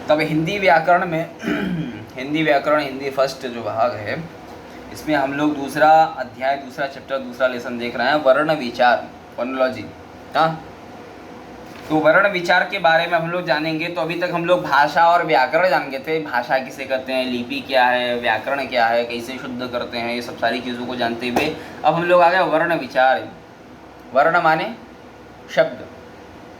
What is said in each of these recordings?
तब हिंदी व्याकरण में हिंदी व्याकरण हिंदी फर्स्ट जो भाग है, इसमें हम लोग दूसरा अध्याय, दूसरा चैप्टर, दूसरा लेसन देख रहे हैं, वर्ण विचार, फोनोलॉजी। हाँ, तो वर्ण विचार के बारे में हम लोग जानेंगे। तो अभी तक हम लोग भाषा और व्याकरण जान गए थे, भाषा किसे कहते हैं, लिपि क्या है, व्याकरण क्या है, कैसे शुद्ध करते हैं, ये सब सारी चीज़ों को जानते हुए अब हम लोग आ गए वर्ण विचार। वर्ण माने शब्द,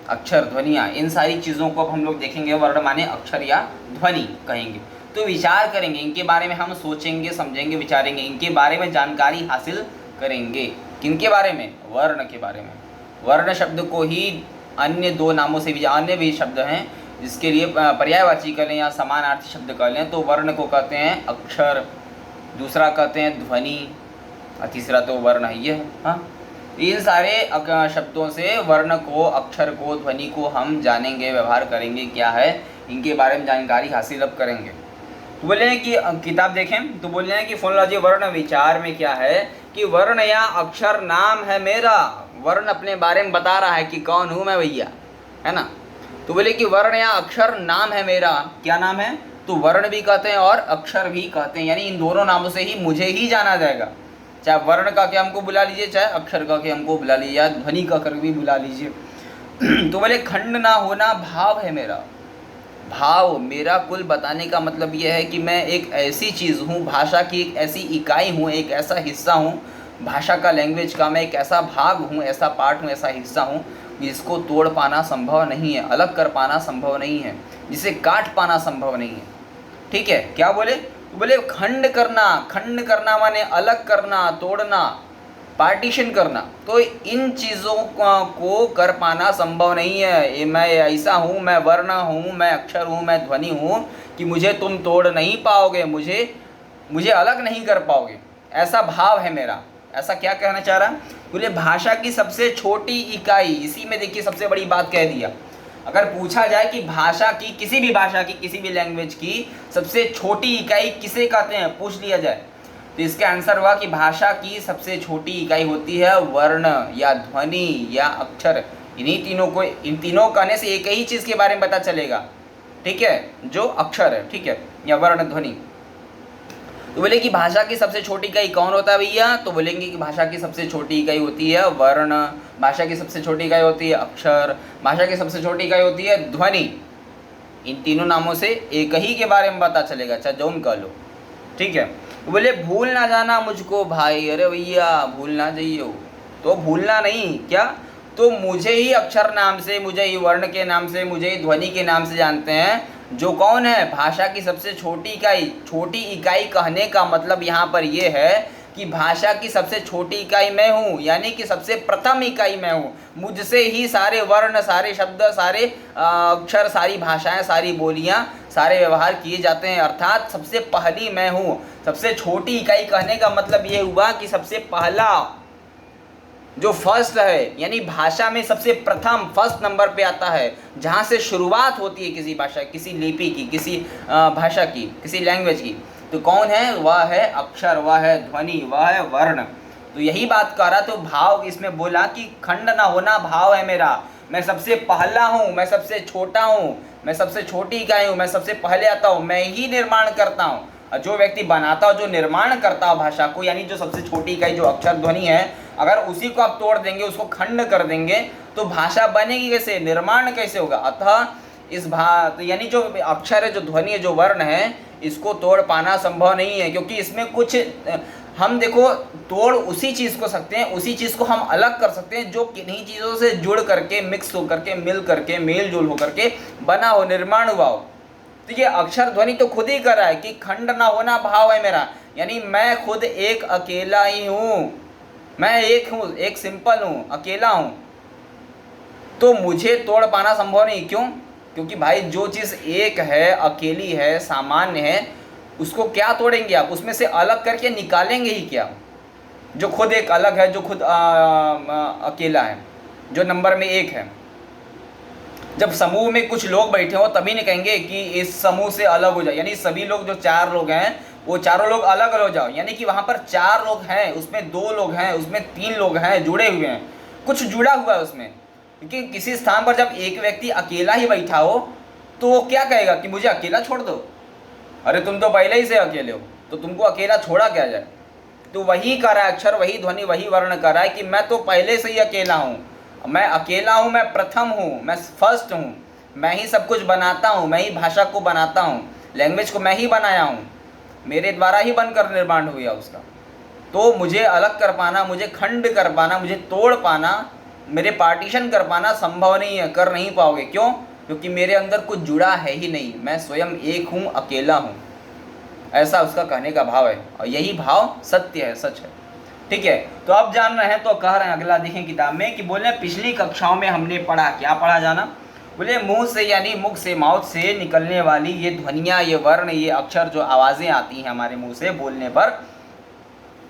अक्षर, ध्वनियाँ, इन सारी चीज़ों को अब हम लोग देखेंगे। वर्ण माने अक्षर या ध्वनि कहेंगे। तो विचार करेंगे, इनके बारे में हम सोचेंगे, समझेंगे, विचारेंगे, इनके बारे में जानकारी हासिल करेंगे। किनके बारे में? वर्ण के बारे में। वर्ण शब्द को ही अन्य दो नामों से भी, अन्य भी शब्द हैं जिसके लिए पर्यायवाची कर लें या समानार्थी शब्द कर लें, तो वर्ण को कहते हैं अक्षर, दूसरा कहते हैं ध्वनि, और तीसरा तो वर्ण ही है। हाँ, इन सारे शब्दों से वर्ण को, अक्षर को, ध्वनि को हम जानेंगे, व्यवहार करेंगे, क्या है इनके बारे में जानकारी हासिल अब करेंगे। तो बोले हैं कि किताब देखें तो बोल रहे हैं कि फोनोलॉजी वर्ण विचार में क्या है कि वर्ण या अक्षर नाम है मेरा। वर्ण अपने बारे में बता रहा है कि कौन हूँ मैं भैया, है ना। तो बोले कि वर्ण या अक्षर नाम है मेरा। क्या नाम है? तो वर्ण भी कहते हैं और अक्षर भी कहते हैं, यानी इन दोनों नामों से ही मुझे ही जाना जाएगा। चाहे वर्ण का के हमको बुला लीजिए, चाहे अक्षर का के हमको बुला लीजिए, या ध्वनि का कर भी बुला लीजिए। तो बोले खंड ना होना भाव है मेरा। भाव मेरा कुल बताने का मतलब यह है कि मैं एक ऐसी चीज़ हूँ, भाषा की एक ऐसी इकाई हूँ, एक ऐसा हिस्सा हूँ भाषा का, लैंग्वेज का। मैं एक ऐसा भाग हूँ, ऐसा पार्ट हूँ, ऐसा हिस्सा हूँ जिसको तोड़ पाना संभव नहीं है, अलग कर पाना संभव नहीं है, जिसे काट पाना संभव नहीं है। ठीक है, क्या बोले? बोले खंड करना। खंड करना माने अलग करना, तोड़ना, पार्टीशन करना। तो इन चीज़ों को कर पाना संभव नहीं है। ये मैं ऐसा हूँ, मैं वर्ण हूँ, मैं अक्षर हूँ, मैं ध्वनि हूँ कि मुझे तुम तोड़ नहीं पाओगे, मुझे अलग नहीं कर पाओगे, ऐसा भाव है मेरा। ऐसा क्या कहना चाह रहा? बोले भाषा की सबसे छोटी इकाई। इसी में देखिए सबसे बड़ी बात कह दिया। अगर पूछा जाए कि भाषा की, किसी भी भाषा की, किसी भी लैंग्वेज की सबसे छोटी इकाई किसे कहते हैं, पूछ लिया जाए, तो इसका आंसर हुआ कि भाषा की सबसे छोटी इकाई होती है वर्ण या ध्वनि या अक्षर। इन्हीं तीनों को, इन तीनों कहने से एक ही चीज़ के बारे में पता चलेगा, ठीक है, जो अक्षर है, ठीक है, या वर्ण, ध्वनि। तो बोले कि भाषा की सबसे छोटी इकाई कौन होता है भैया? तो बोलेंगे कि भाषा की सबसे छोटी इकाई होती है वर्ण, भाषा की सबसे छोटी इकाई होती है अक्षर, भाषा की सबसे छोटी इकाई होती है ध्वनि। इन तीनों नामों से एक ही के बारे में पता चलेगा, चाहे जो कह लो, ठीक है। तो बोले भूल ना जाना मुझको भाई। अरे भैया भूल ना जाइयो, तो भूलना नहीं, क्या? तो मुझे ही अक्षर नाम से, मुझे ही वर्ण के नाम से, मुझे ही ध्वनि के नाम से जानते हैं, जो कौन है? भाषा की सबसे छोटी इकाई। छोटी इकाई कहने का मतलब यहाँ पर यह है कि भाषा की सबसे छोटी इकाई मैं हूँ, यानी कि सबसे प्रथम इकाई मैं हूँ। मुझसे ही सारे वर्ण, सारे शब्द, सारे अक्षर, सारी भाषाएं, सारी बोलियाँ, सारे व्यवहार किए जाते हैं, अर्थात सबसे पहली मैं हूँ। सबसे छोटी इकाई कहने का मतलब ये हुआ कि सबसे पहला, जो फर्स्ट है, यानी भाषा में सबसे प्रथम, फर्स्ट नंबर पे आता है, जहाँ से शुरुआत होती है किसी भाषा, किसी लिपि की, किसी भाषा की, किसी लैंग्वेज की। तो कौन है? वह है अक्षर, वह है ध्वनि, वह है वर्ण। तो यही बात कर रहा। तो भाव इसमें बोला कि खंड ना होना भाव है मेरा। मैं सबसे पहला हूँ, मैं सबसे छोटा हूँ, मैं सबसे छोटी इकाई हूँ, मैं सबसे पहले आता हूँ, मैं ही निर्माण करता हूँ। जो व्यक्ति बनाता हो, जो निर्माण करता हो भाषा को, यानी जो सबसे छोटी इकाई जो अक्षर ध्वनि है, अगर उसी को आप तोड़ देंगे, उसको खंड कर देंगे, तो भाषा बनेगी कैसे, निर्माण कैसे होगा? अतः इस यानी जो अक्षर है, जो ध्वनि है, जो वर्ण है, इसको तोड़ पाना संभव नहीं है, क्योंकि इसमें कुछ, हम देखो, तोड़ उसी चीज़ को सकते हैं, उसी चीज़ को हम अलग कर सकते हैं जो किन्हीं चीज़ों से जुड़ करके, मिक्स हो करके, मिल करके, मेल जोल हो करके बना हो, निर्माण हुआ हो। तो ये अक्षर ध्वनि तो खुद ही कर रहा है कि खंड ना होना भाव है मेरा, यानी मैं खुद एक अकेला ही हूँ, मैं एक हूँ, एक सिंपल हूँ, अकेला हूँ। तो मुझे तोड़ पाना संभव नहीं। क्यों? क्योंकि भाई जो चीज़ एक है, अकेली है, सामान्य है, उसको क्या तोड़ेंगे आप? उसमें से अलग करके निकालेंगे ही क्या? जो खुद एक अलग है, जो खुद अकेला है, जो नंबर में एक है। जब समूह में कुछ लोग बैठे हो तभी नहीं कहेंगे कि इस समूह से अलग हो जाए, यानी सभी लोग, जो 4 लोग हैं, वो चारों लोग अलग हो जाओ, यानी कि वहाँ पर 4 लोग हैं, उसमें 2 लोग हैं, उसमें 3 लोग हैं, जुड़े हुए हैं, कुछ जुड़ा हुआ है उसमें। क्योंकि किसी स्थान पर जब एक व्यक्ति अकेला ही बैठा हो तो वो क्या कहेगा कि मुझे अकेला छोड़ दो, अरे तुम तो पहले ही से अकेले हो, तो तुमको अकेला छोड़ा क्या जाए। तो वही कर रहा है अक्षर, वही ध्वनि, वही वर्ण कर रहा है कि मैं तो पहले से ही अकेला हूँ, मैं अकेला हूँ, मैं प्रथम हूँ, मैं फर्स्ट हूँ, मैं ही सब कुछ बनाता हूँ, मैं ही भाषा को बनाता हूँ, लैंग्वेज को मैं ही बनाया हूँ, मेरे द्वारा ही बनकर निर्माण हुआ उसका। तो मुझे अलग कर पाना, मुझे खंड कर पाना, मुझे तोड़ पाना, मेरे पार्टीशन कर पाना संभव नहीं है, कर नहीं पाओगे। क्यों? क्योंकि मेरे अंदर कुछ जुड़ा है ही नहीं, मैं स्वयं एक हूँ, अकेला हूँ। ऐसा उसका कहने का भाव है, और यही भाव सत्य है, सच है। ठीक है, तो अब जान रहे हैं, तो कह रहे हैं अगला देखें किताब में कि बोले पिछली कक्षाओं में हमने पढ़ा, क्या पढ़ा जाना, बोले मुंह से यानी मुख से, माउथ से निकलने वाली ये ध्वनियाँ, ये वर्ण, ये अक्षर, जो आवाज़ें आती हैं हमारे मुंह से बोलने पर,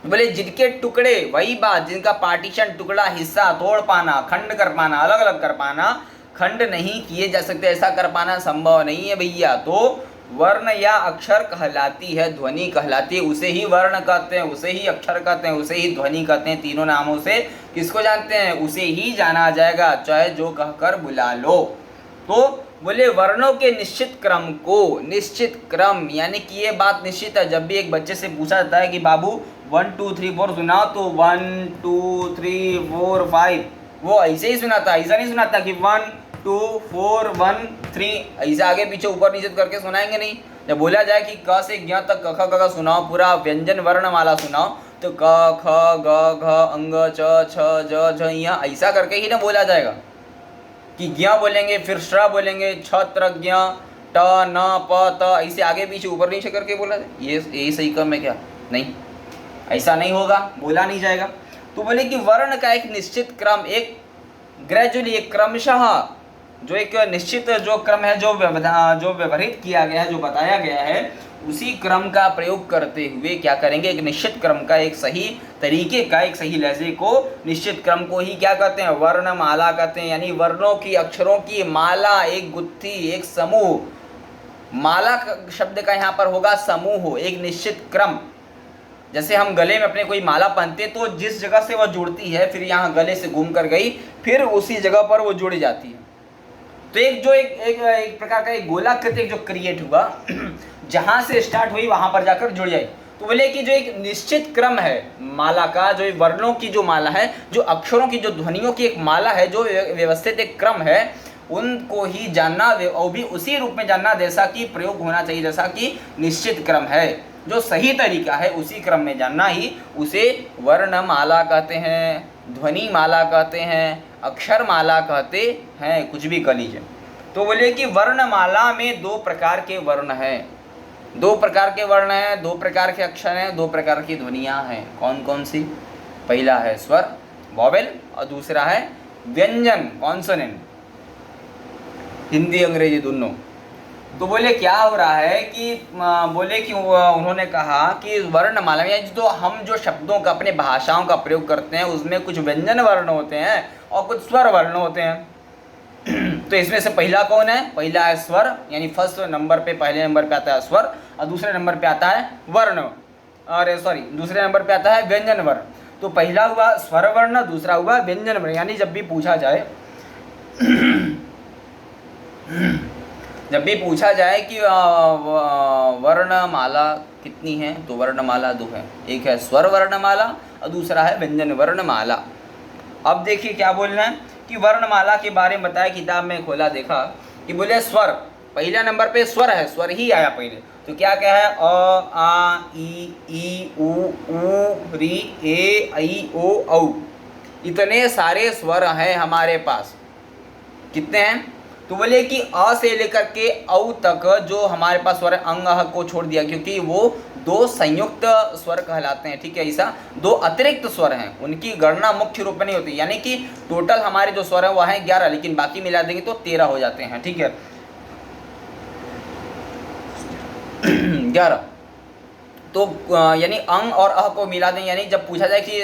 बोले जिनके टुकड़े, वही बात, जिनका पार्टीशन, टुकड़ा, हिस्सा तोड़ पाना, खंड कर पाना, अलग अलग कर पाना, खंड नहीं किए जा सकते, ऐसा कर पाना संभव नहीं है भैया। तो वर्ण या अक्षर कहलाती है, ध्वनि कहलाती है, उसे ही वर्ण कहते हैं, उसे ही अक्षर कहते हैं, उसे ही ध्वनि कहते हैं। तीनों नामों से किसको जानते हैं? उसे ही जाना जाएगा, चाहे जो कहकर बुला लो। तो बोले वर्णों के निश्चित क्रम को, निश्चित क्रम यानी कि ये बात निश्चित है। जब भी एक बच्चे से पूछा जाता है कि बाबू 1 2 3 4 सुनाओ, तो 1 2 3 4 5 वो ऐसे ही सुनाता, ऐसा नहीं सुनाता कि 1 2 4 1 3 ऐसे आगे पीछे ऊपर नीचे करके सुनाएंगे नहीं। जब बोला जाए कि क से ज्ञ तक क ख ग घ सुनाओ, पूरा व्यंजन वर्णमाला सुनाओ, तो क ख ग घ अंग च छ ज झ यहाँ ऐसा करके ही ना बोला जाएगा कि ज्ञ बोलेंगे, फिर श्र बोलेंगे, छत्र ज्ञ ट न प त ऐसे आगे पीछे ऊपर नीचे करके बोला जाए। ये सही क्रम है क्या? नहीं, ऐसा नहीं होगा, बोला नहीं जाएगा। तो बोले कि वर्ण का एक निश्चित क्रम, एक ग्रेजुअली, एक क्रमशः, जो एक निश्चित जो क्रम है, जो व्यवहित किया गया है, जो बताया गया है, उसी क्रम का प्रयोग करते हुए क्या करेंगे? एक निश्चित क्रम का, एक सही तरीके का, एक सही लहजे को, निश्चित क्रम को ही क्या कहते हैं? वर्णमाला कहते हैं। यानी वर्णों की, अक्षरों की माला, एक गुत्थी, एक समूह। माला शब्द का यहाँ पर होगा समूह, एक निश्चित क्रम। जैसे हम गले में अपने कोई माला पहनते, तो जिस जगह से वह जुड़ती है, फिर यहाँ गले से घूम कर गई, फिर उसी जगह पर वो जुड़ जाती है। तो एक प्रकार का एक गोलाकृति जो क्रिएट हुआ, जहाँ से स्टार्ट हुई वहाँ पर जाकर जुड़ जाए। तो बोले कि जो एक निश्चित क्रम है माला का, जो वर्णों की जो माला है, जो अक्षरों की, जो ध्वनियों की एक माला है, जो व्यवस्थित एक क्रम है, उनको ही जानना, और भी उसी रूप में जानना जैसा कि प्रयोग होना चाहिए, जैसा कि निश्चित क्रम है, जो सही तरीका है, उसी क्रम में जानना ही उसे वर्णमाला कहते हैं, ध्वनि माला कहते हैं, अक्षर माला कहते हैं, कुछ भी कह लीजिए। तो बोले कि वर्णमाला में 2 प्रकार के वर्ण हैं, 2 प्रकार के वर्ण हैं, 2 प्रकार के अक्षर हैं, 2 प्रकार की ध्वनियाँ हैं। कौन कौन सी? पहला है स्वर, वॉवेल, और दूसरा है व्यंजन, कॉन्सोनेंट, हिंदी अंग्रेजी दोनों। तो बोले क्या हो रहा है कि बोले कि उन्होंने कहा कि वर्णमाला में तो हम जो शब्दों का, अपने भाषाओं का प्रयोग करते हैं, उसमें कुछ व्यंजन वर्ण होते हैं और कुछ स्वर वर्ण होते हैं। तो इसमें से पहला कौन है? पहला है स्वर, यानी फर्स्ट नंबर पे, पहले नंबर पे आता है स्वर, और दूसरे नंबर पे आता है वर्ण, और सॉरी दूसरे नंबर पे आता है व्यंजन वर्ण। तो पहला हुआ स्वर वर्ण, दूसरा हुआ व्यंजन वर्ण। यानी जब भी पूछा जाए कि वर्णमाला कितनी है, तो वर्णमाला 2 है, एक है स्वर वर्णमाला और दूसरा है व्यंजन वर्णमाला। अब देखिए क्या बोलना है कि वर्णमाला के बारे में बताया, किताब में खोला देखा कि बोले स्वर, पहला नंबर पे स्वर है, स्वर ही आया पहले। तो क्या क्या है? अ आ ई उ री ए ऐ ओ औ। इतने सारे स्वर हैं हमारे पास। कितने हैं? तो बोले कि अ से लेकर के औ तक जो हमारे पास स्वर अंग अह को छोड़ दिया, क्योंकि वो 2 संयुक्त स्वर कहलाते हैं। ठीक है, ऐसा 2 अतिरिक्त स्वर हैं, उनकी गणना मुख्य रूप में नहीं होती। यानी कि टोटल हमारे जो स्वर हैं वह हैं 11, लेकिन बाकी मिला देंगे तो 13 हो जाते हैं। ठीक है, 11। तो यानी अंग और अह को मिला दें, यानी जब पूछा जाए कि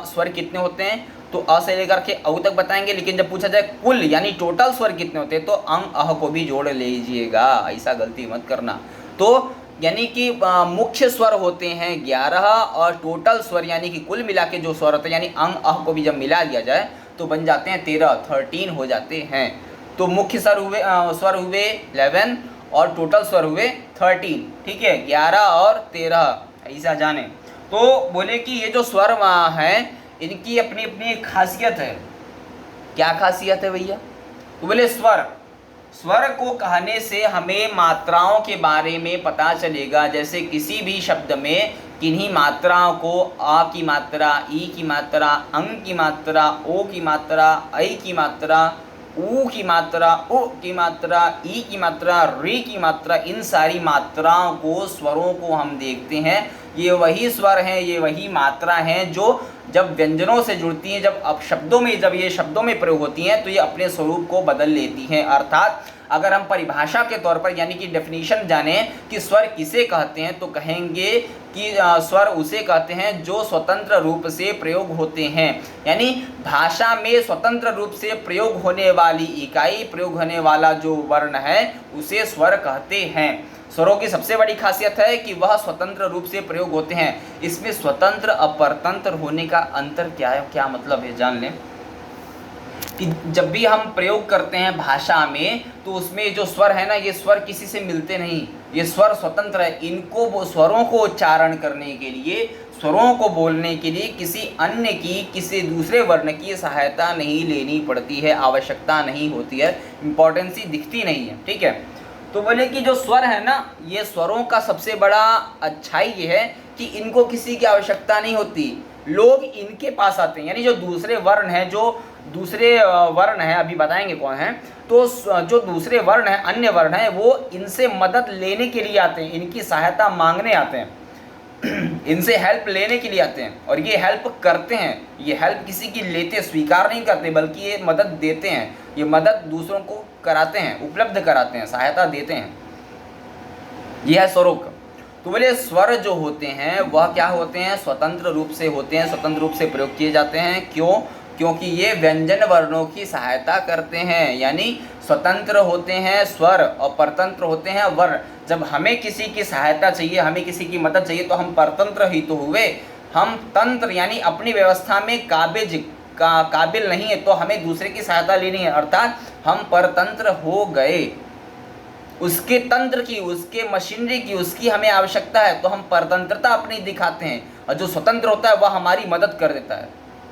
स्वर कितने होते हैं, तो अ से लेकर के औ तक बताएंगे, लेकिन जब पूछा जाए कुल यानी टोटल स्वर कितने होते हैं, तो अंग अह को भी जोड़ लीजिएगा, ऐसा गलती मत करना। तो यानी कि मुख्य स्वर होते हैं 11, और टोटल स्वर यानी कि कुल मिला के जो स्वर होते हैं, यानी अंग अह को भी जब मिला दिया जाए तो बन जाते हैं 13 हो जाते हैं। तो मुख्य स्वर हुए 11 और टोटल स्वर हुए 13, ठीक है, 11 और 13 ऐसा जाने। तो बोले कि ये जो स्वर हैं इनकी अपनी अपनी एक खासियत है। क्या खासियत है भैया? तो बोले स्वर को कहने से हमें मात्राओं के बारे में पता चलेगा। जैसे किसी भी शब्द में किन्हीं मात्राओं को आ की मात्रा, ई की मात्रा, अंग की मात्रा, ओ की मात्रा, ऐ की मात्रा, ऊ की मात्रा, उ की मात्रा, ई की मात्रा, री की मात्रा, इन सारी मात्राओं को, स्वरों को हम देखते हैं। ये वही स्वर हैं, ये वही मात्रा हैं जो जब व्यंजनों से जुड़ती हैं, जब ये शब्दों में प्रयोग होती हैं तो ये अपने स्वरूप को बदल लेती हैं। अर्थात अगर हम परिभाषा के तौर पर यानी कि डेफिनेशन जाने कि स्वर किसे कहते हैं, तो कहेंगे कि स्वर उसे कहते हैं जो स्वतंत्र रूप से प्रयोग होते हैं। यानी भाषा में स्वतंत्र रूप से प्रयोग होने वाली इकाई, प्रयोग होने वाला जो वर्ण है उसे स्वर कहते हैं। स्वरों की सबसे बड़ी खासियत है कि वह स्वतंत्र रूप से प्रयोग होते हैं। इसमें स्वतंत्र अपरतंत्र होने का अंतर क्या है, क्या मतलब है, जान लें कि जब भी हम प्रयोग करते हैं भाषा में तो उसमें जो स्वर है ना, ये स्वर किसी से मिलते नहीं, ये स्वर स्वतंत्र है। इनको स्वरों को उच्चारण करने के लिए, स्वरों को बोलने के लिए किसी अन्य की, किसी दूसरे वर्ण की सहायता नहीं लेनी पड़ती है, आवश्यकता नहीं होती है, इम्पोर्टेंसी दिखती नहीं है, ठीक है। तो बोले कि जो स्वर है ना, ये स्वरों का सबसे बड़ा अच्छाई ये है कि इनको किसी की आवश्यकता नहीं होती, लोग इनके पास आते हैं। यानी जो दूसरे वर्ण हैं, अभी बताएंगे कौन हैं, तो जो दूसरे वर्ण हैं, अन्य वर्ण हैं, वो इनसे मदद लेने के लिए आते हैं, इनकी सहायता मांगने आते हैं, इनसे हेल्प लेने के लिए आते हैं और ये हेल्प करते हैं। ये हेल्प किसी की लेते, स्वीकार नहीं करते, बल्कि ये मदद देते हैं, ये मदद दूसरों को कराते हैं, उपलब्ध कराते हैं, सहायता देते हैं। यह है स्वरों का। तो बोले स्वर जो होते हैं वह क्या होते हैं, स्वतंत्र रूप से होते हैं, स्वतंत्र रूप से प्रयोग किए जाते हैं। क्यों? क्योंकि ये व्यंजन वर्णों की सहायता करते हैं। यानी स्वतंत्र होते हैं स्वर और परतंत्र होते हैं वर्ण। जब हमें किसी की सहायता चाहिए, हमें किसी की मदद चाहिए, तो हम परतंत्र ही तो हुए। हम तंत्र यानी अपनी व्यवस्था में काबिल नहीं है, तो हमें दूसरे की सहायता लेनी है, अर्थात हम परतंत्र हो गए। उसके तंत्र की, उसके मशीनरी की, उसकी हमें आवश्यकता है, तो हम परतंत्रता अपनी दिखाते हैं। और जो स्वतंत्र होता है वह हमारी मदद कर देता है।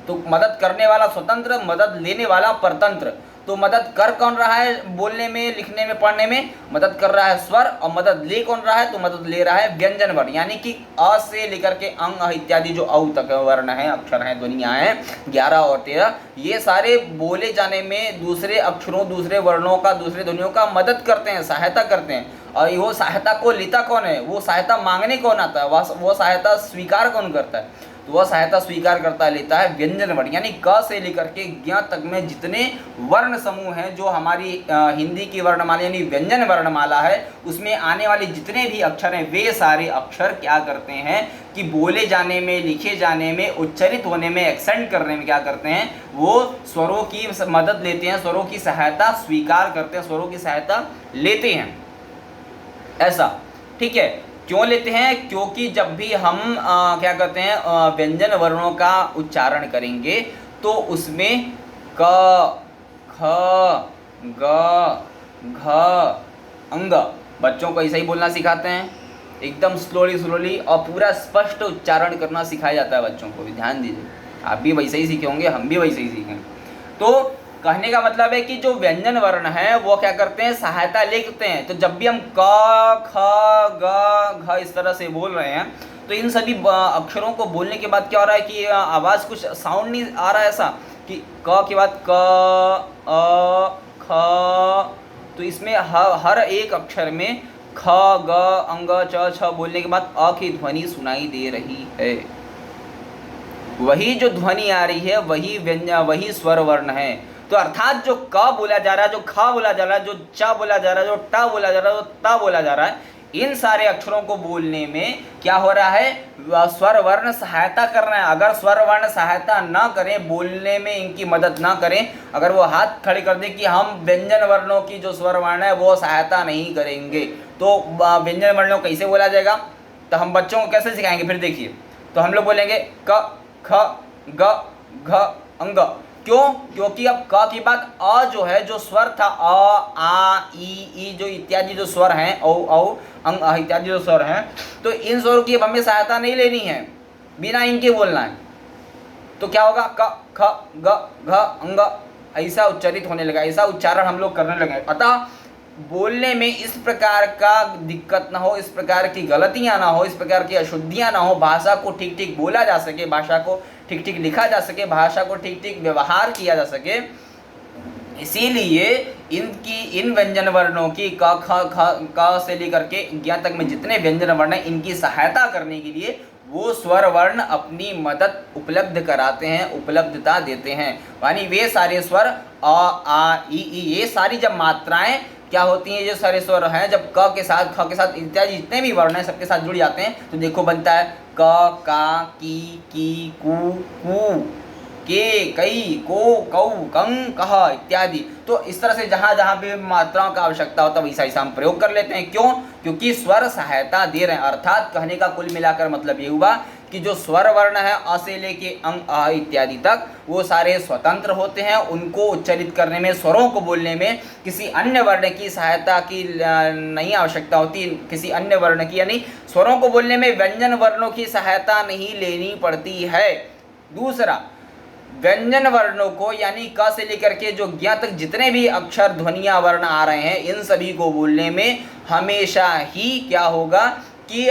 तो मदद करने वाला स्वतंत्र, मदद लेने वाला परतंत्र। तो मदद कर कौन रहा है बोलने में, लिखने में, पढ़ने में? मदद कर रहा है स्वर, और मदद ले कौन रहा है? तो मदद ले रहा है व्यंजन वर्ण। यानी कि अ से लेकर के अंग इत्यादि जो औ तक वर्ण है, अक्षर हैं, ध्वनियाँ हैं 11 और 13, ये सारे बोले जाने में दूसरे अक्षरों, दूसरे वर्णों का, दूसरे ध्वनियों का मदद करते हैं, सहायता करते हैं। और वो सहायता को लेता कौन है? वो सहायता मांगने कौन आता है? वो सहायता स्वीकार कौन करता है? तो वह सहायता स्वीकार करता लेता है व्यंजन वर्ण। यानी क से लेकर के ज्ञ तक में जितने वर्ण समूह हैं, जो हमारी हिंदी की वर्णमाला यानी व्यंजन वर्णमाला है, उसमें आने वाले जितने भी अक्षर हैं, वे सारे अक्षर क्या करते हैं कि बोले जाने में, लिखे जाने में, उच्चरित होने में, एक्सेंट करने में क्या करते हैं? वो स्वरों की मदद लेते हैं, स्वरों की सहायता स्वीकार करते हैं, स्वरों की सहायता लेते हैं। ऐसा, ठीक है। क्यों लेते हैं? क्योंकि जब भी हम क्या कहते हैं व्यंजन वर्णों का उच्चारण करेंगे तो उसमें क, ख, ग, घ, अंग, बच्चों को ऐसा ही बोलना सिखाते हैं, एकदम स्लोली और पूरा स्पष्ट उच्चारण करना सिखाया जाता है बच्चों को भी। ध्यान दीजिए, आप भी वैसे ही सीखे होंगे, हम भी वैसे ही सीखेंगे। तो कहने का मतलब है कि जो व्यंजन वर्ण है वो क्या करते हैं? सहायता लेते हैं। तो जब भी हम क, ख, ग, घ इस तरह से बोल रहे हैं, तो इन सभी अक्षरों को बोलने के बाद क्या हो रहा है कि आवाज़ कुछ साउंड नहीं आ रहा है ऐसा कि क के बाद क, अ, ख, तो इसमें हर एक अक्षर में ख, ग, अंग, च, छ बोलने के बाद अ की ध्वनि सुनाई दे रही है। वही जो ध्वनि आ रही है वही स्वर वर्ण है। तो अर्थात जो क बोला जा रहा है, जो ख बोला जा रहा है, जो च बोला जा रहा है, जो ट बोला जा रहा है, जो त बोला जा रहा है, इन सारे अक्षरों को बोलने में क्या हो रहा है? स्वर वर्ण सहायता कर रहे हैं। अगर स्वर वर्ण सहायता ना करें, बोलने में इनकी मदद ना करें, अगर वो हाथ खड़े कर दे कि हम व्यंजन वर्णों की जो स्वर वर्ण है वो सहायता नहीं करेंगे, तो व्यंजन वर्णों कैसे बोला जाएगा? तो हम बच्चों को कैसे सिखाएंगे? फिर देखिए, तो हम लोग बोलेंगे क, ख, ग, घ, अंग। क्यों? क्योंकि अब क की बात अ जो है, जो स्वर था अ आ ई जो इत्यादि जो स्वर हैं, औ अंग अ इत्यादि जो स्वर हैं, तो इन स्वरों की अब हमें सहायता नहीं लेनी है, बिना इनके बोलना है। तो क्या होगा? क ख ग घ अंग ऐसा उच्चारित होने लगा, ऐसा उच्चारण हम लोग करने लगे। अतः बोलने में इस प्रकार का दिक्कत ना हो, इस प्रकार की गलतियां ना हो, इस प्रकार की अशुद्धियां ना हो, भाषा को ठीक ठीक बोला जा सके, भाषा को ठीक ठीक लिखा जा सके, भाषा को ठीक ठीक व्यवहार किया जा सके, इसीलिए इन व्यंजन वर्णों की क ख ख क से लेकर के ज्ञ तक में जितने व्यंजन वर्ण हैं, इनकी सहायता करने के लिए वो स्वर वर्ण अपनी मदद उपलब्ध कराते हैं, उपलब्धता देते हैं। यानी वे सारे स्वर अ आ ई ये सारी जब मात्राएं क्या होती हैं, जो सारे स्वर हैं, जब क के साथ ख के साथ इत्यादि जितने भी वर्ण हैं सबके साथ जुड़ जाते हैं, तो देखो बनता है क का की कू कू के कई को कौ कं कह इत्यादि। तो इस तरह से जहाँ जहाँ भी मात्राओं का आवश्यकता होता है वैसा ऐसा हम प्रयोग कर लेते हैं। क्यों? क्योंकि स्वर सहायता दे रहे हैं। अर्थात कहने का कुल मिलाकर मतलब ये हुआ कि जो स्वर वर्ण है अ से लेके अंग अ इत्यादि तक, वो सारे स्वतंत्र होते हैं। उनको उच्चारित करने में, स्वरों को बोलने में किसी अन्य वर्ण की सहायता की नहीं आवश्यकता होती, किसी अन्य वर्ण की, यानी स्वरों को बोलने में व्यंजन वर्णों की सहायता नहीं लेनी पड़ती है। दूसरा, व्यंजन वर्णों को यानी क से लेकर के जो ज्ञ तक जितने भी अक्षर ध्वनिया वर्ण आ रहे हैं, इन सभी को बोलने में हमेशा ही क्या होगा कि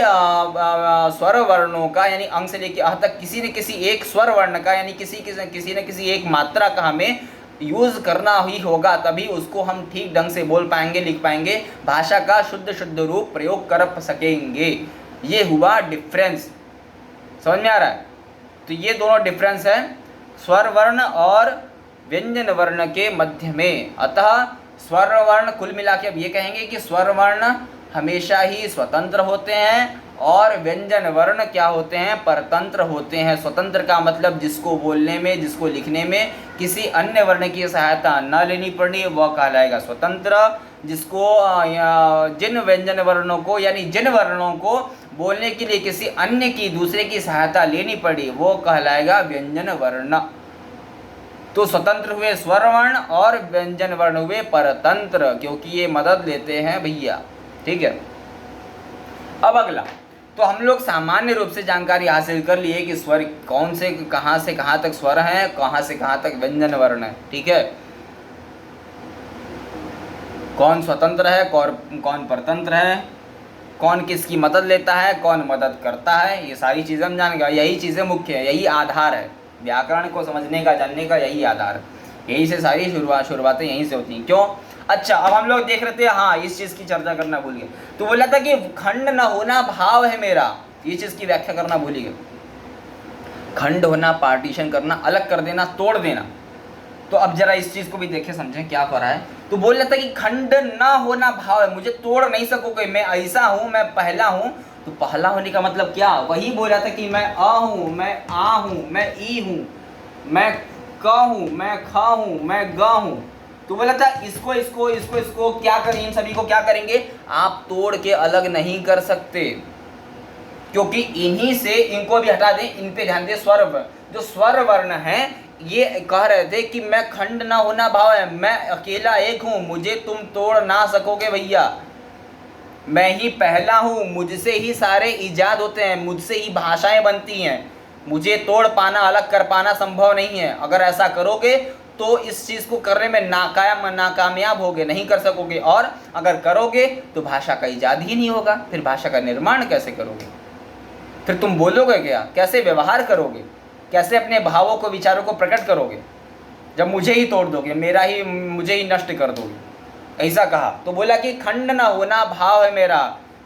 स्वर वर्णों का यानी अंग से लेकर अह तक किसी न किसी एक स्वर वर्ण का यानी किसी न किसी एक मात्रा का हमें यूज़ करना ही होगा, तभी उसको हम ठीक ढंग से बोल पाएंगे, लिख पाएंगे, भाषा का शुद्ध शुद्ध रूप प्रयोग कर सकेंगे। ये हुआ डिफरेंस। समझ में आ रहा है? तो ये दोनों डिफरेंस है स्वर वर्ण और व्यंजन वर्ण के मध्य में। अतः स्वर वर्ण कुल मिला के अब ये कहेंगे कि स्वर वर्ण हमेशा ही स्वतंत्र होते हैं और व्यंजन वर्ण क्या होते हैं? परतंत्र होते हैं। स्वतंत्र का मतलब जिसको बोलने में, जिसको लिखने में किसी अन्य वर्ण की सहायता न लेनी पड़ी, वह कहलाएगा स्वतंत्र। जिसको जिन व्यंजन वर्णों को यानी जिन वर्णों को बोलने के लिए किसी अन्य की, दूसरे की सहायता लेनी पड़ी, वो कहलाएगा व्यंजन वर्ण। तो स्वतंत्र हुए स्वर वर्ण और व्यंजन वर्ण हुए परतंत्र, क्योंकि ये मदद लेते हैं भैया। ठीक है। अब अगला, तो हम लोग सामान्य रूप से जानकारी हासिल कर लिए कि स्वर कौन से कहाँ तक स्वर हैं, कहाँ से कहाँ तक व्यंजन वर्ण है। ठीक है। कौन स्वतंत्र है, कौन परतंत्र है, कौन किसकी मदद लेता है, कौन मदद करता है, ये सारी चीज़ें हम जान गए। यही चीज़ें मुख्य है, यही आधार है व्याकरण को समझने का, जानने का, यही आधार है। यही से सारी शुरुआतें यहीं से होती हैं। क्यों? अच्छा, अब हम लोग देख रहे थे, हाँ इस चीज़ की चर्चा करना भूल गए। तो बोला था कि खंड न होना भाव है मेरा, ये चीज़ की व्याख्या करना भूल गए। खंड होना, पार्टीशन करना, अलग कर देना, तोड़ देना। तो अब जरा इस चीज़ को भी देखें, समझें क्या कर रहा है। तो बोल रहा था कि खंड ना होना भाव है, मुझे तोड़ नहीं सकोगे, मैं ऐसा हूँ, मैं पहला हूँ। तो पहला होने का मतलब क्या? वही बोल रहा था कि मैं अ हूँ, मैं आ हूँ, मैं ई हूँ, मैं क हूँ, मैं ख हूँ, मैं ग हूँ। तो बोला था इसको क्या करें, इन सभी को क्या करेंगे? आप तोड़ के अलग नहीं कर सकते, क्योंकि इन्हीं से इनको भी हटा दें, इन पे ध्यान दें। स्वर, जो स्वर वर्ण है, ये कह रहे थे कि मैं खंड ना होना भाव है, मैं अकेला एक हूँ, मुझे तुम तोड़ ना सकोगे भैया। मैं ही पहला हूँ, मुझसे ही सारे इजाद होते हैं, मुझसे ही भाषाएं बनती हैं, मुझे तोड़ पाना, अलग कर पाना संभव नहीं है। अगर ऐसा करोगे तो इस चीज़ को करने में नाकामयाब होगे, नहीं कर सकोगे। और अगर करोगे तो भाषा का इजाद ही नहीं होगा, फिर भाषा का निर्माण कैसे करोगे? फिर तुम बोलोगे क्या? कैसे व्यवहार करोगे? कैसे अपने भावों को, विचारों को प्रकट करोगे जब मुझे ही तोड़ दोगे, मुझे ही नष्ट कर दोगे? ऐसा कहा। तो बोला कि खंड न होना भाव है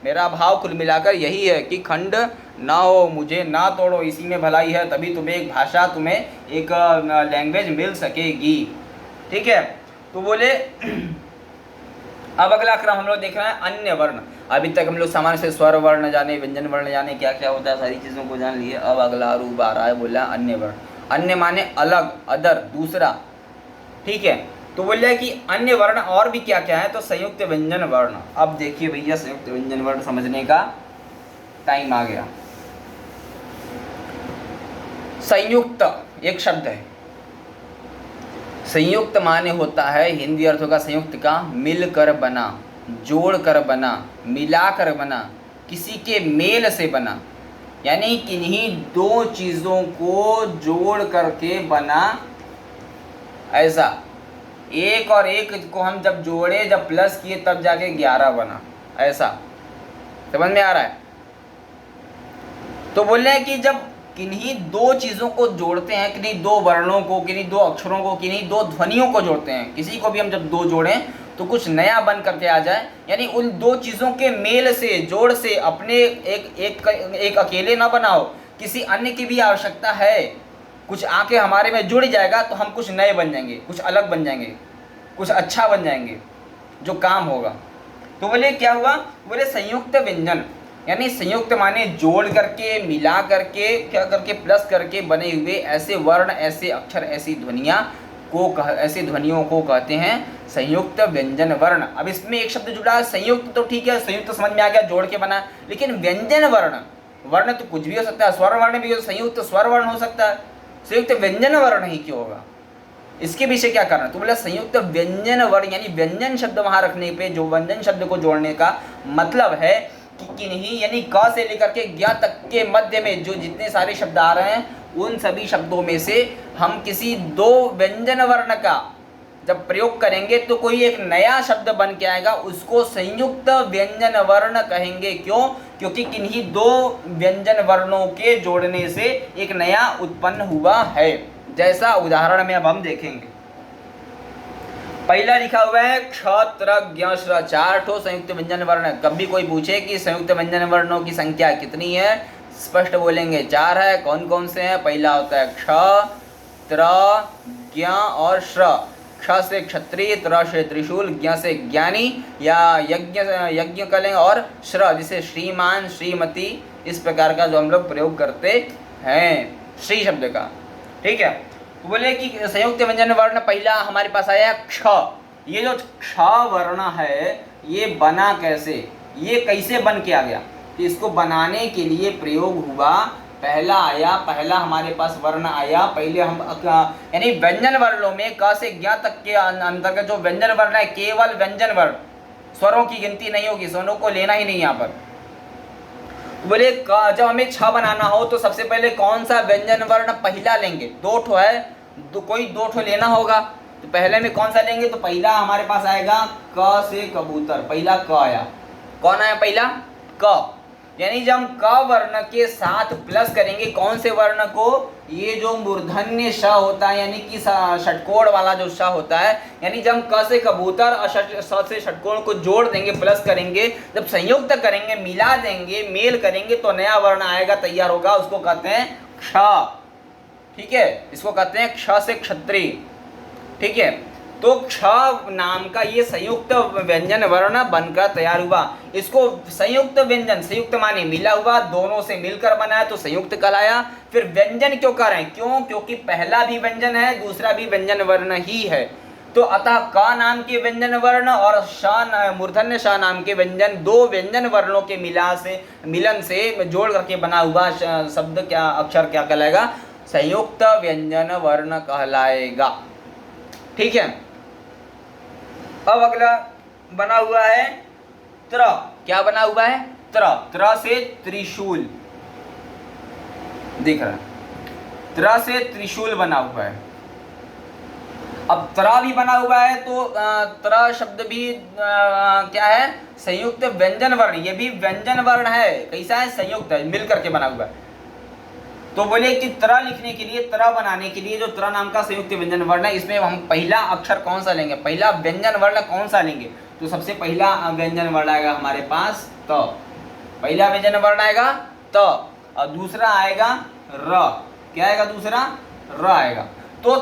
मेरा भाव कुल मिलाकर यही है कि खंड ना हो, मुझे ना तोड़ो, इसी में भलाई है, तभी तुम्हें एक भाषा, तुम्हें एक लैंग्वेज मिल सकेगी। ठीक है। तो बोले अब अगला क्रम हम लोग देख रहे हैं अन्य वर्ण। अभी तक हम लोग सामान्य से स्वर वर्ण जाने, व्यंजन वर्ण जाने, क्या क्या होता है, सारी चीज़ों को जान लिए। अब अगला रूप आ रहा है, बोला अन्य वर्ण। अन्य माने अलग, अदर, दूसरा। ठीक है। तो बोले कि अन्य वर्ण और भी क्या क्या है, तो संयुक्त व्यंजन वर्ण। अब देखिए भैया, संयुक्त व्यंजन वर्ण समझने का टाइम आ गया। संयुक्त एक शब्द है, संयुक्त माने होता है हिंदी अर्थों का संयुक्त का मिलकर बना, जोड़ कर बना, मिलाकर बना, किसी के मेल से बना, यानी किन्हीं दो चीज़ों को जोड़ करके बना। ऐसा एक और एक को हम जब जोड़े, जब प्लस किए तब जाके 11 बना। ऐसा समझ में आ रहा है? तो बोल रहे हैं कि जब किन्हीं दो चीज़ों को जोड़ते हैं, किन्हीं दो वर्णों को, किन्हीं दो अक्षरों को, किन्हीं दो ध्वनियों को जोड़ते हैं, किसी को भी हम जब दो जोड़ें तो कुछ नया बन करके आ जाए, यानी उन दो चीज़ों के मेल से, जोड़ से, अपने एक अकेले ना बनाओ, किसी अन्य की भी आवश्यकता है, कुछ आके हमारे में जुड़ जाएगा तो हम कुछ नए बन जाएंगे, कुछ अलग बन जाएंगे, कुछ अच्छा बन जाएंगे, जो काम होगा। तो बोले क्या हुआ? बोले संयुक्त व्यंजन, यानी संयुक्त माने जोड़ करके, मिला करके, क्या करके, प्लस करके बने हुए ऐसे वर्ण, ऐसे अक्षर, ऐसी ध्वनियाँ को ऐसे ध्वनियों को कहते हैं संयुक्त व्यंजन वर्ण। अब इसमें एक शब्द जुड़ा है संयुक्त, तो ठीक है, संयुक्त समझ में आ गया, जोड़ के बना, लेकिन व्यंजन वर्ण, वर्ण तो कुछ भी हो सकता है, स्वर वर्ण भी हो, संयुक्त स्वर वर्ण हो सकता है, संयुक्त व्यंजन वर्ण ही क्यों होगा? इसके पीछे क्या करना? तो बोला संयुक्त व्यंजन वर्ण, यानी व्यंजन शब्द वहां रखने पे, जो व्यंजन शब्द को जोड़ने का मतलब है कि किन्हीं, यानी क से लेकर के ज्ञ तक के मध्य में जो जितने सारे शब्द आ रहे हैं, उन सभी शब्दों में से हम किसी दो व्यंजन वर्ण का जब प्रयोग करेंगे तो कोई एक नया शब्द बन के आएगा, उसको संयुक्त व्यंजन वर्ण कहेंगे। क्यों? क्योंकि किन्हीं दो व्यंजन वर्णों के जोड़ने से एक नया उत्पन्न हुआ है। जैसा उदाहरण में अब हम देखेंगे। पहला लिखा हुआ है क्ष त्र ज्ञ श्र, 4 ठो संयुक्त व्यंजन वर्ण। कभी कोई पूछे कि संयुक्त व्यंजन वर्णों की संख्या कितनी है, स्पष्ट बोलेंगे 4 है। कौन कौन से हैं? पहला होता है क्ष त्र ज्ञ और श्र। क्ष से क्षत्रिय, त्र से त्रिशूल, ज्ञ से ज्ञानी या यज्ञ करें, और श्र जिसे श्रीमान, श्रीमती, इस प्रकार का जो हम लोग प्रयोग करते हैं श्री शब्द का। ठीक है, तो बोले कि संयुक्त व्यंजन वर्ण पहला हमारे पास आया क्ष। ये जो क्ष वर्ण है ये बना कैसे, ये कैसे बन के आ गया? तो इसको बनाने के लिए प्रयोग हुआ, पहला आया, पहला हमारे पास वर्ण आया। पहले हम यानी व्यंजन वर्णों में क से ज्ञ तक के अंतर्गत जो व्यंजन वर्ण है, केवल व्यंजन वर्ण, स्वरों की गिनती नहीं होगी, स्वरों को लेना ही नहीं यहाँ पर। बोले जब हमें छ बनाना हो तो सबसे पहले कौन सा व्यंजन वर्ण पहला लेंगे? 2 ठो है, कोई 2 ठो लेना होगा, तो पहले में कौन सा लेंगे? तो पहला हमारे पास आएगा क से कबूतर, पहला क आया। कौन आया पहला? क। यानी जब हम क वर्ण के साथ प्लस करेंगे कौन से वर्ण को? ये जो मूर्धन्य श होता है, यानी कि षटकोण वाला जो श होता है, यानी जब हम क से कबूतर और स से षटकोण को जोड़ देंगे, प्लस करेंगे, जब संयुक्त करेंगे, मिला देंगे, मेल करेंगे तो नया वर्ण आएगा, तैयार होगा, उसको कहते हैं क्ष। ठीक है, इसको कहते हैं क्ष से क्षत्रिय। ठीक है, तो क्ष नाम का ये संयुक्त व्यंजन वर्ण बनकर तैयार हुआ। इसको संयुक्त व्यंजन, संयुक्त माने मिला हुआ, दोनों से मिलकर बनाया तो संयुक्त कहलाया। फिर व्यंजन क्यों कह रहे हैं? क्यों? क्योंकि पहला भी व्यंजन है, दूसरा भी व्यंजन वर्ण ही है। तो अतः क नाम के व्यंजन वर्ण और मूर्धन्य श नाम के व्यंजन, दो व्यंजन वर्णों के मिलन से जोड़ करके बना हुआ शब्द क्या, अक्षर क्या कहलाएगा? संयुक्त व्यंजन वर्ण कहलाएगा। ठीक है, अब अगला बना हुआ है त्र। क्या बना हुआ है? त्र। त्र से त्रिशूल दिख रहा है, त्र से त्रिशूल बना हुआ है। अब त्र भी बना हुआ है तो त्र शब्द भी क्या है? संयुक्त व्यंजन वर्ण। ये भी व्यंजन वर्ण है, कैसा है? संयुक्त है, मिल करके बना हुआ है। तो बोले कि त्र लिखने के लिए, त्र बनाने के लिए जो त्र नाम का संयुक्त व्यंजन वर्ण है, इसमें हम पहला अक्षर कौन सा लेंगे? पहला व्यंजन वर्ण कौन सा लेंगे? तो सबसे पहला व्यंजन वर्ण आएगा हमारे पास त। पहला व्यंजन वर्ण आएगा त और दूसरा आएगा र। क्या आएगा? दूसरा र आएगा। तो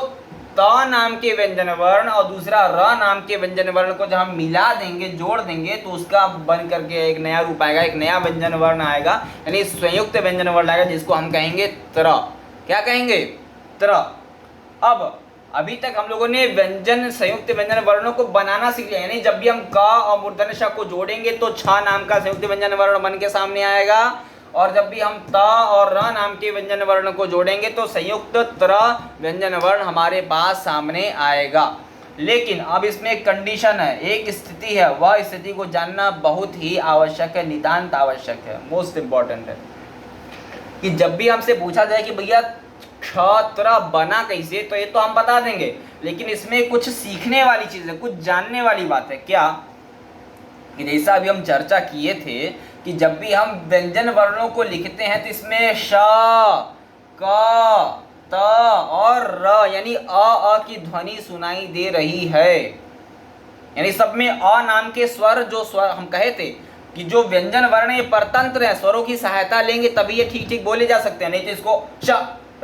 त नाम के व्यंजन वर्ण और दूसरा र नाम के व्यंजन वर्ण को जब हम मिला देंगे, जोड़ देंगे, तो उसका बन करके एक नया रूप आएगा, एक नया व्यंजन वर्ण आएगा, यानी संयुक्त व्यंजन वर्ण आएगा, जिसको हम कहेंगे त्र। क्या कहेंगे? त्र। अब अभी तक हम लोगों ने व्यंजन, संयुक्त व्यंजन वर्णों को बनाना सीख लिया, यानी जब भी हम क और मूर्धन्य श को जोड़ेंगे तो छ नाम का संयुक्त व्यंजन वर्ण बन के सामने आएगा, और जब भी हम त और र नाम के व्यंजन वर्ण को जोड़ेंगे तो संयुक्त त्र व्यंजन वर्ण हमारे पास सामने आएगा। लेकिन अब इसमें एक कंडीशन है, एक स्थिति है, वह स्थिति को जानना बहुत ही आवश्यक है, नितांत आवश्यक है, मोस्ट इंपॉर्टेंट है कि जब भी हमसे पूछा जाए कि भैया क्षत्र बना कैसे, तो ये तो हम बता देंगे, लेकिन इसमें कुछ सीखने वाली चीज है, कुछ जानने वाली बात है। क्या कि जैसा अभी हम चर्चा किए थे कि जब भी हम व्यंजन वर्णों को लिखते हैं तो इसमें श, क, त और र यानी अ की ध्वनि सुनाई दे रही है। यानी सब में अ नाम के स्वर, जो स्वर हम कहे थे कि जो व्यंजन वर्ण ये परतंत्र है, स्वरों की सहायता लेंगे तभी ये ठीक ठीक बोले जा सकते हैं, नहीं तो इसको श,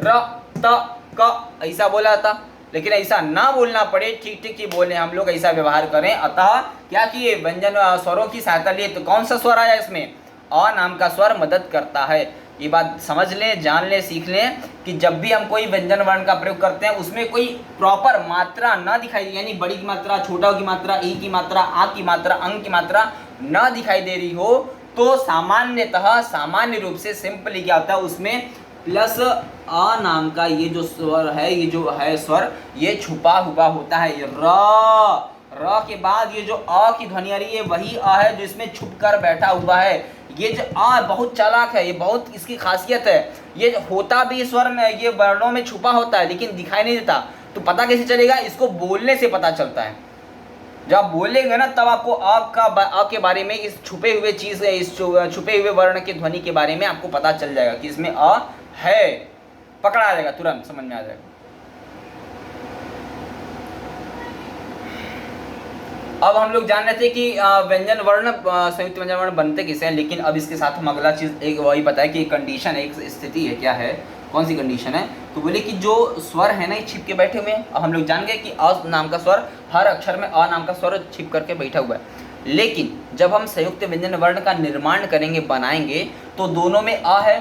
र, त, क ऐसा बोला था। लेकिन ऐसा ना बोलना पड़े, ठीक ठीक ही बोले हम लोग, ऐसा व्यवहार करें। अतः क्या किए, व्यंजन स्वरों की सहायता लिए तो कौन सा स्वर आया इसमें, अ नाम का स्वर मदद करता है। ये बात समझ लें, जान लें, सीख लें कि जब भी हम कोई व्यंजन वर्ण का प्रयोग करते हैं उसमें कोई प्रॉपर मात्रा ना दिखाई दे, यानी बड़ी की मात्रा, छोटा की मात्रा, ई की मात्रा, आ की मात्रा, अंग की मात्रा ना दिखाई दे रही हो, तो सामान्यतः सामान्य रूप से सिंपली क्या होता है, उसमें प्लस अ नाम का ये जो स्वर है, ये जो है स्वर, ये छुपा हुआ होता है। र के बाद ये जो अ की ध्वनि आ रही है वही अ है जो इसमें छुप कर बैठा हुआ है। ये जो अ बहुत चालाक है, ये बहुत इसकी खासियत है, ये होता भी स्वर में, ये वर्णों में छुपा होता है लेकिन दिखाई नहीं देता। तो पता कैसे चलेगा, इसको बोलने से पता चलता है। जब आप बोलेंगे ना तब आपको अ के बारे में, इस छुपे हुए चीज, इस छुपे हुए वर्ण के ध्वनि के बारे में आपको पता चल जाएगा कि इसमें अ है, पकड़ा आ जाएगा, तुरंत समझ में आ जाएगा। अब हम लोग जान रहे थे कि व्यंजन वर्ण, संयुक्त व्यंजन वर्ण बनते किसे हैं, लेकिन अब इसके साथ हम अगला चीज एक वही पता है कि कंडीशन, एक स्थिति है, क्या है, कौन सी कंडीशन है, तो बोले कि जो स्वर है ना ये छिप के बैठे हुए हैं। अब हम लोग जान गए कि अ नाम का स्वर, हर अक्षर में अ नाम का स्वर छिप करके बैठा हुआ है। लेकिन जब हम संयुक्त व्यंजन वर्ण का निर्माण करेंगे, बनाएंगे, तो दोनों में अ है,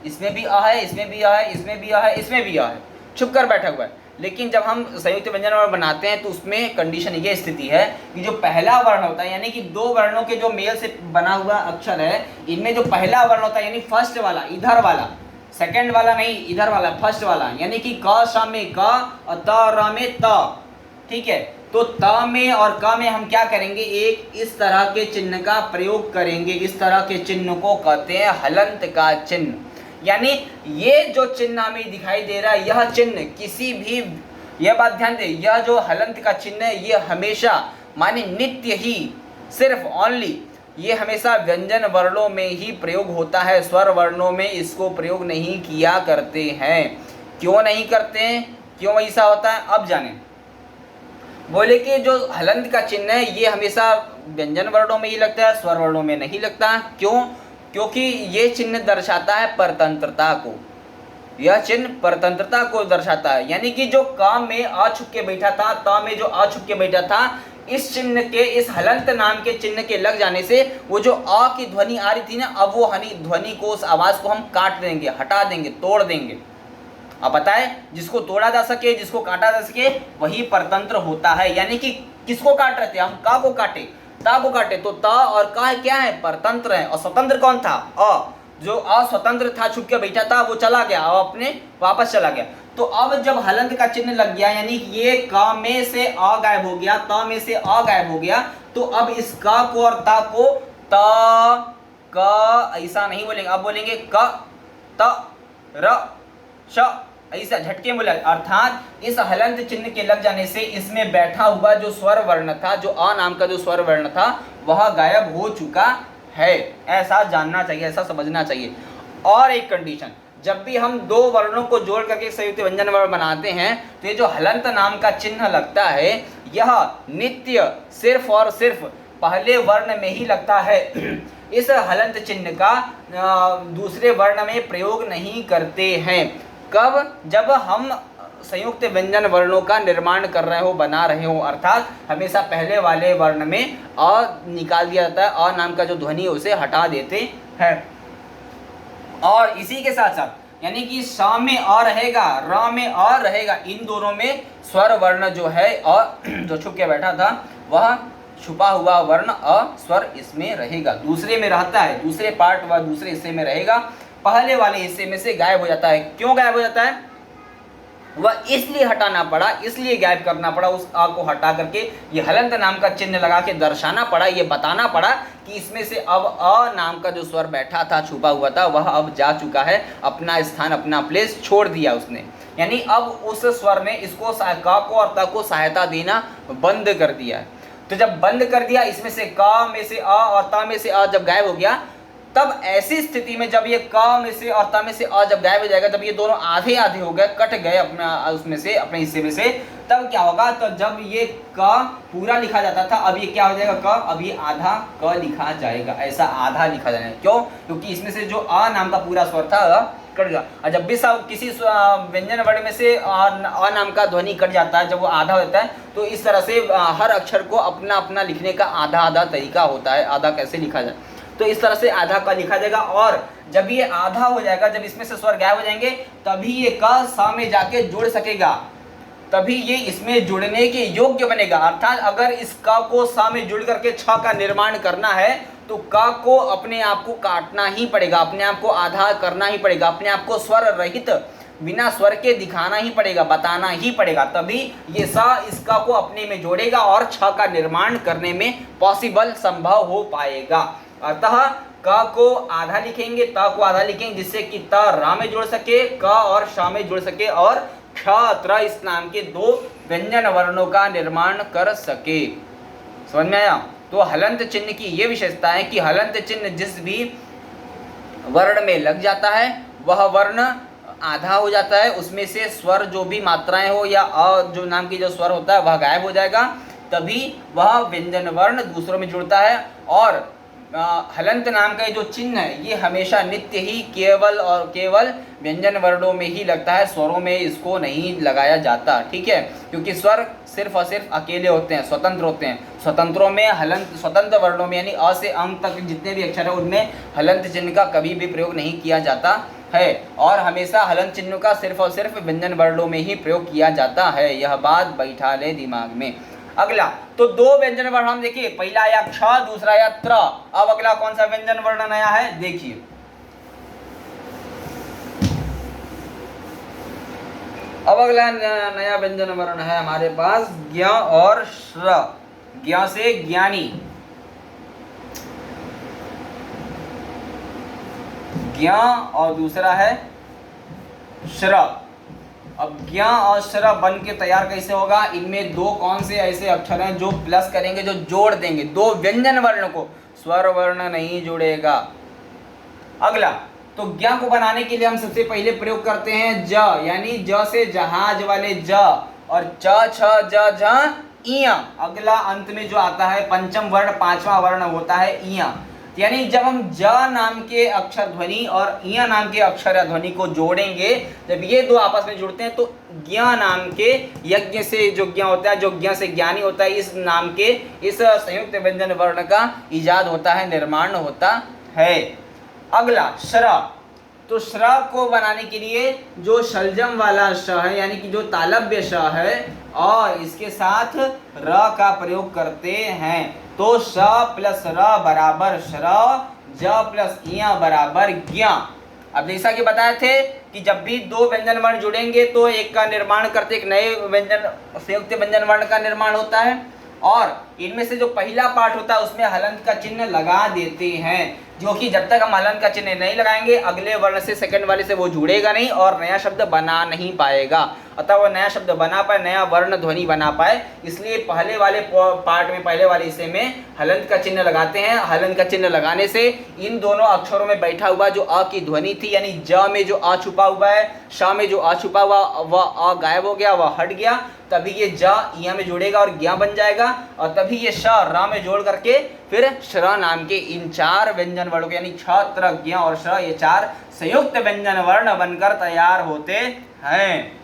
इसमें भी अ है, इसमें भी अ है, इसमें भी अ है, इसमें भी अ है, छुप कर बैठा हुआ है। लेकिन जब हम संयुक्त व्यंजन वर्ण बनाते हैं तो उसमें कंडीशन ये स्थिति है कि जो पहला वर्ण होता है, यानी कि दो वर्णों के जो मेल से बना हुआ अक्षर है, इनमें जो पहला वर्ण होता है, यानी फर्स्ट वाला, इधर वाला, सेकंड वाला नहीं, इधर वाला, फर्स्ट वाला, यानी कि क श में क और त र में त, ठीक है। तो त में और क में हम क्या करेंगे, एक इस तरह के चिन्ह का प्रयोग करेंगे। इस तरह के चिन्ह को कहते हैं हलंत का चिन्ह। यानी ये जो चिन्ह हमें दिखाई दे रहा है, यह चिन्ह किसी भी, यह बात ध्यान दें, यह जो हलंत का चिन्ह है ये हमेशा, माने नित्य ही, सिर्फ ओनली, ये हमेशा व्यंजन वर्णों में ही प्रयोग होता है, स्वर वर्णों में इसको प्रयोग नहीं किया करते हैं। क्यों नहीं करते हैं, क्यों ऐसा होता है, अब जानें। बोले कि जो हलंत का चिन्ह है ये हमेशा व्यंजन वर्णों में ही लगता है, स्वर वर्णों में नहीं लगता। क्यों, क्योंकि ये चिन्ह दर्शाता है परतंत्रता को, यह चिन्ह परतंत्रता को दर्शाता है। यानी कि जो क में आ छुप के बैठा था, त में जो आ छुप के बैठा था, इस चिन्ह के, इस हलंत नाम के चिन्ह के लग जाने से वो जो आ की ध्वनि आ रही थी ना, अब वो ध्वनि को, उस आवाज को हम काट देंगे, हटा देंगे, तोड़ देंगे। अब बताए, जिसको तोड़ा जा सके, जिसको काटा जा सके, वही परतंत्र होता है। यानी कि किसको काट रहे थे हम, का को काटे, ता को काटे, तो ता और का क्या है, परतंत्र है। और स्वतंत्र कौन था, अ, जो अस्वतंत्र था, छुप के बैठा था, वो चला गया, अब अपने वापस चला गया। तो अब जब हलंत का चिन्ह लग गया, यानी ये क में से अ गायब हो गया, त में से अ गायब हो गया, तो अब इस क को और ता को त क ऐसा नहीं बोलेंगे, अब बोलेंगे क त र श, ऐसा झटके में बोला। अर्थात इस हलंत चिन्ह के लग जाने से इसमें बैठा हुआ जो स्वर वर्ण था, जो अ नाम का जो स्वर वर्ण था, वह गायब हो चुका है। ऐसा जानना चाहिए, ऐसा समझना चाहिए। और एक कंडीशन, जब भी हम दो वर्णों को जोड़ करके संयुक्त व्यंजन वर्ण बनाते हैं तो ये जो हलंत नाम का चिन्ह लगता है, यह नित्य सिर्फ और सिर्फ पहले वर्ण में ही लगता है। इस हलंत चिन्ह का दूसरे वर्ण में प्रयोग नहीं करते हैं। कब, जब हम संयुक्त व्यंजन वर्णों का निर्माण कर रहे हो, बना रहे हो, अर्थात हमेशा पहले वाले वर्ण में अ निकाल दिया जाता है, अ नाम का जो ध्वनि है उसे हटा देते हैं। और इसी के साथ साथ, यानी कि स में अ रहेगा, र में अ रहेगा, इन दोनों में स्वर वर्ण जो है और जो छुप के बैठा था वह छुपा हुआ वर्ण अ स्वर इसमें रहेगा, दूसरे में रहता है, दूसरे पार्ट व दूसरे हिस्से में रहेगा, पहले वाले हिस्से में से गायब हो जाता है। क्यों गायब हो जाता है? वह इसलिए हटाना पड़ा, इसलिए गायब करना पड़ा, उस अ को हटा करके ये हलंत नाम का चिन्ह लगा के दर्शाना पड़ा, ये बताना पड़ा कि इसमें से अब अ नाम का जो स्वर बैठा था, छुपा हुआ था, वह अब जा चुका है, अपना स्थान, अपना प्लेस छोड़ दिया उसने। यानी अब उस स्वर ने इसको क को और त को सहायता देना बंद कर दिया है। तो जब बंद कर दिया, इसमें से क में से अ और त में से अ जब गायब हो गया, तब ऐसी स्थिति में जब ये क में से और त में से अ जब गायब हो जाएगा, जब ये दोनों आधे आधे हो गए, कट गए अपना उसमें से, अपने हिस्से में से, तब क्या होगा? तो जब ये क पूरा लिखा जाता था, अब ये क्या हो जाएगा? क, अब ये आधा क लिखा जाएगा, ऐसा आधा लिखा जाएगा। क्यों? क्योंकि इसमें से जो अ नाम का पूरा स्वर था कट गया। और जब भी किसी व्यंजन वर्ण में से अ नाम का ध्वनि कट जाता है, जब वो आधा होता है, तो इस तरह से हर अक्षर को अपना अपना लिखने का आधा आधा तरीका होता है। आधा कैसे लिखा जाए? तो इस तरह से आधा का लिखा जाएगा। और जब ये आधा हो जाएगा, जब इसमें से स्वर गायब हो जाएंगे, तभी ये क सा में जाके जुड़ सकेगा, तभी ये इसमें जुड़ने के योग्य बनेगा। अर्थात अगर इस क को सा में जुड़ करके छ का निर्माण करना है, तो क को अपने आप को काटना ही पड़ेगा, अपने आप को आधा करना ही पड़ेगा, अपने आप को स्वर रहित बिना स्वर के दिखाना ही पड़ेगा, बताना ही पड़ेगा, तभी ये सा इस क को अपने में जोड़ेगा और छ का निर्माण करने में पॉसिबल, संभव हो पाएगा। अतः क को आधा लिखेंगे, त को आधा लिखेंगे, जिससे कि त रा में जुड़ सके, क और श में जुड़ सके, और क्ष त्र इस नाम के दो व्यंजन वर्णों का निर्माण कर सके। समझ में आया? तो हलंत चिन्ह की ये विशेषता है कि हलंत चिन्ह जिस भी वर्ण में लग जाता है, वह वर्ण आधा हो जाता है, उसमें से स्वर जो भी मात्राएं हो या अ जो नाम की जो स्वर होता है वह गायब हो जाएगा, तभी वह व्यंजन वर्ण दूसरों में जुड़ता है। और हलंत नाम का जो चिन्ह है, ये हमेशा नित्य ही केवल और केवल व्यंजन वर्णों में ही लगता है, स्वरों में इसको नहीं लगाया जाता। ठीक है? क्योंकि स्वर सिर्फ और सिर्फ अकेले होते हैं, स्वतंत्र होते हैं। स्वतंत्रों में हलंत, स्वतंत्र वर्णों में यानी अ से अंग तक जितने भी अक्षर है, उनमें हलंत चिन्ह का कभी भी प्रयोग नहीं किया जाता है, और हमेशा हलंत चिन्ह का सिर्फ और सिर्फ व्यंजन वर्णों में ही प्रयोग किया जाता है। यह बात बैठा ले दिमाग में। अगला, तो दो व्यंजन वर्ण हम देखिए, पहला आया क्ष, दूसरा आया त्र। अब अगला कौन सा व्यंजन वर्ण नया है? देखिए, अब अगला नया व्यंजन वर्ण है हमारे पास ज्ञ और श्र। ज्ञ से ज्ञानी, ज्ञ, और दूसरा है श्र। अब ज्ञ और श्र बन के तैयार कैसे होगा? इनमें दो कौन से ऐसे अक्षर हैं जो प्लस करेंगे, जो जोड़ देंगे दो व्यंजन वर्ण को, स्वर वर्ण नहीं जुड़ेगा। अगला, तो ज्ञ को बनाने के लिए हम सबसे पहले प्रयोग करते हैं ज, यानी ज से जहाज वाले ज, और च छ ज झ इय। अगला अंत में जो आता है पंचम वर्ण, पांचवा वर्ण होता है इय। यानी जब हम ज नाम के अक्षर ध्वनि और इय नाम के अक्षर या ध्वनि को जोड़ेंगे, जब ये दो आपस में जुड़ते हैं, तो ज्ञ नाम के यज्ञ से जो ज्ञ होता है, जो ज्ञ से ज्ञानी होता है, इस नाम के इस संयुक्त व्यंजन वर्ण का इजाद होता है, निर्माण होता है। अगला श्र, तो श्र को बनाने के लिए जो शलजम वाला श है, यानी कि जो तालव्य श है, और इसके साथ र का प्रयोग करते हैं। तो श प्लस र बराबर श्र, ज प्लस इय बराबर ज्ञ। अब जैसा कि बताए थे कि जब भी दो व्यंजन वर्ण जुड़ेंगे तो एक का निर्माण करते, एक नए व्यंजन संयुक्त व्यंजन वर्ण का निर्माण होता है, और इनमें से जो पहला पार्ट होता है उसमें हलंत का चिन्ह लगा देते हैं, जो कि जब तक हम हलंत का चिन्ह नहीं लगाएंगे, अगले वर्ण से सेकंड वाले से वो जुड़ेगा नहीं और नया शब्द बना नहीं पाएगा। अतः वो नया शब्द बना पाए, नया वर्ण ध्वनि बना पाए, इसलिए पहले वाले पार्ट में, पहले वाले हिस्से में हलंत का चिन्ह लगाते हैं। हलंत का चिन्ह लगाने से इन दोनों अक्षरों में बैठा हुआ जो अ की ध्वनि थी, यानी ज में जो अ छुपा हुआ है, श में जो अ छुपा हुआ, वह अ गायब हो गया, वह हट गया, तभी ये ज इय में जुड़ेगा और ज्ञ बन जाएगा, और तभी ये श र में जोड़ करके फिर श्र नाम के इन चार व्यंजन वर्णों के, यानी क्ष त्र ज्ञ और श्र, ये चार संयुक्त व्यंजन वर्ण बनकर तैयार होते हैं।